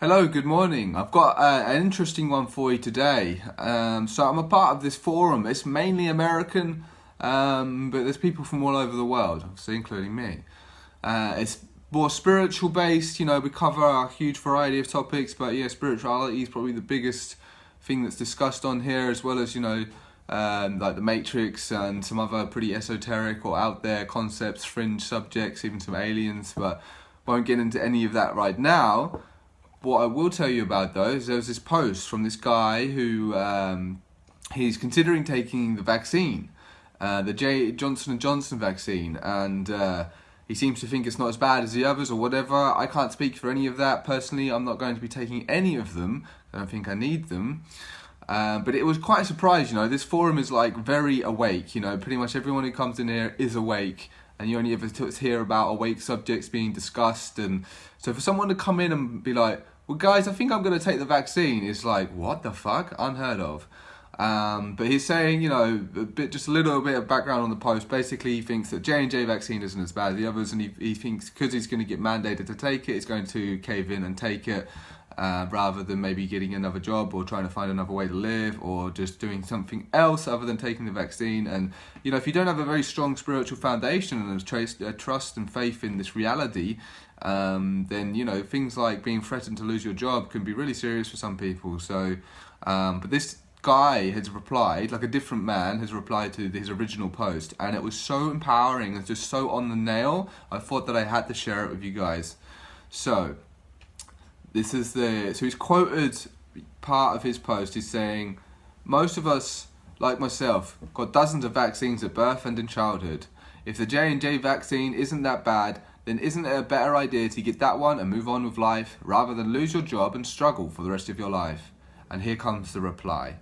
Hello, good morning. I've got an interesting one for you today. So I'm a part of this forum. It's mainly American, but there's people from all over the world, obviously, including me. It's more spiritual based. We cover a huge variety of topics, but yeah, spirituality is probably the biggest thing that's discussed on here, as well as like the Matrix and some other pretty esoteric or out there concepts, fringe subjects, even some aliens. But won't get into any of that right now. What I will tell you about though is there was this post from this guy who he's considering taking the vaccine, the Johnson & Johnson vaccine, and he seems to think it's not as bad as the others or whatever. I can't speak for any of that. Personally, I'm not going to be taking any of them. I don't think I need them. But it was quite a surprise, this forum is like very awake, pretty much everyone who comes in here is awake. And you only ever hear about awake subjects being discussed. And so for someone to come in and be like, well guys, I think I'm going to take the vaccine, is like, what the fuck? Unheard of. But he's saying, just a little bit of background on the post. Basically, he thinks that J&J vaccine isn't as bad as the others, and he thinks because he's going to get mandated to take it, he's going to cave in and take it. Rather than maybe getting another job or trying to find another way to live or just doing something else other than taking the vaccine. And if you don't have a very strong spiritual foundation and a trust and faith in this reality, then things like being threatened to lose your job can be really serious for some people. So but this guy has replied, like a different man has replied to his original post, and it was so empowering and just so on the nail. I thought that I had to share it with you guys. So so he's quoted part of his post. He's saying, most of us, like myself, got dozens of vaccines at birth and in childhood. If the J&J vaccine isn't that bad, then isn't it a better idea to get that one and move on with life, rather than lose your job and struggle for the rest of your life? And here comes the reply.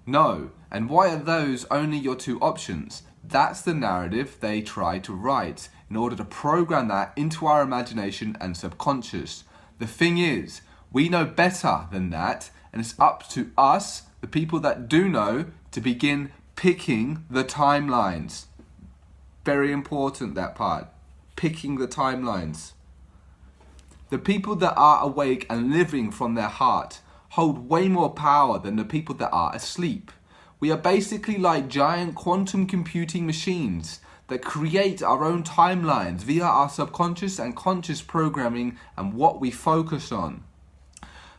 No, and why are those only your two options? That's the narrative they try to write in order to program that into our imagination and subconscious. The thing is, we know better than that, and it's up to us, the people that do know, to begin picking the timelines. Very important, that part. Picking the timelines. The people that are awake and living from their heart hold way more power than the people that are asleep. We are basically like giant quantum computing machines that create our own timelines via our subconscious and conscious programming and what we focus on.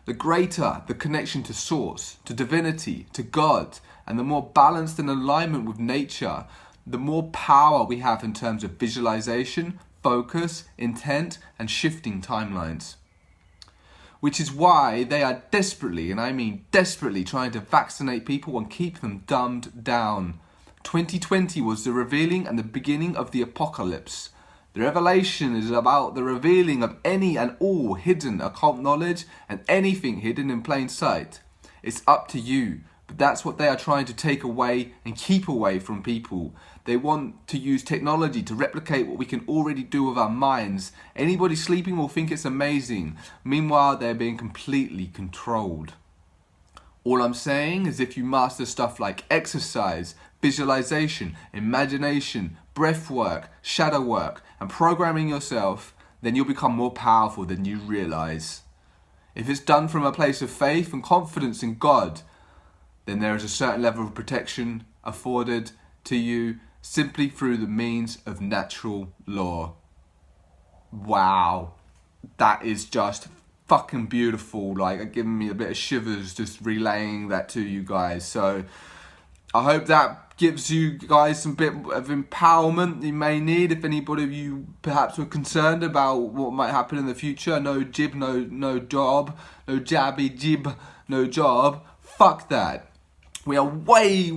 The greater the connection to source, to divinity, to God, and the more balanced and alignment with nature, the more power we have in terms of visualization, focus, intent, and shifting timelines. Which is why they are desperately, and I mean desperately, trying to vaccinate people and keep them dumbed down. 2020 was the revealing and the beginning of the apocalypse. The revelation is about the revealing of any and all hidden occult knowledge and anything hidden in plain sight. It's up to you, but that's what they are trying to take away and keep away from people. They want to use technology to replicate what we can already do with our minds. Anybody sleeping will think it's amazing. Meanwhile, they're being completely controlled. All I'm saying is if you master stuff like exercise, visualization, imagination, breath work, shadow work, and programming yourself, then you'll become more powerful than you realize. If it's done from a place of faith and confidence in God, then there is a certain level of protection afforded to you simply through the means of natural law. Wow, that is just fucking beautiful. Like, giving me a bit of shivers just relaying that to you guys. So I hope that gives you guys some bit of empowerment you may need if anybody of you perhaps were concerned about what might happen in the future. No jib, no job, no jabby jib, no job. Fuck that. We are way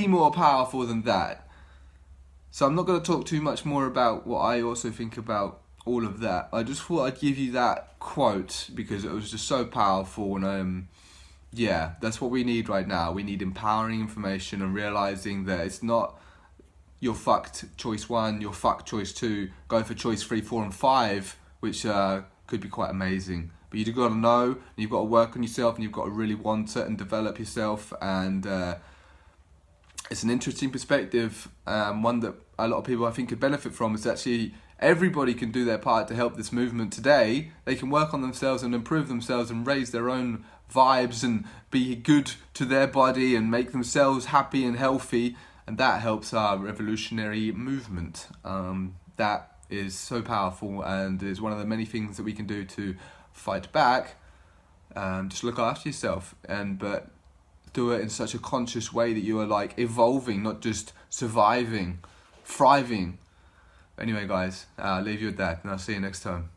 more powerful than that. So I'm not going to talk too much more about what I also think about all of that. I just thought I'd give you that quote because it was just so powerful, and yeah, that's what we need right now. We need empowering information and realizing that it's not you're fucked choice 1, you're fucked choice 2, go for choice 3, 4 and 5, which could be quite amazing. But you've got to know, and you've got to work on yourself, and you've got to really want it and develop yourself. And it's an interesting perspective, one that a lot of people I think could benefit from. It's actually Everybody can do their part to help this movement today. They can work on themselves and improve themselves and raise their own vibes and be good to their body and make themselves happy and healthy, and that helps our revolutionary movement. That is so powerful and is one of the many things that we can do to fight back. Just look after yourself, but do it in such a conscious way that you are like evolving, not just surviving, thriving. Anyway guys, I'll leave you with that and I'll see you next time.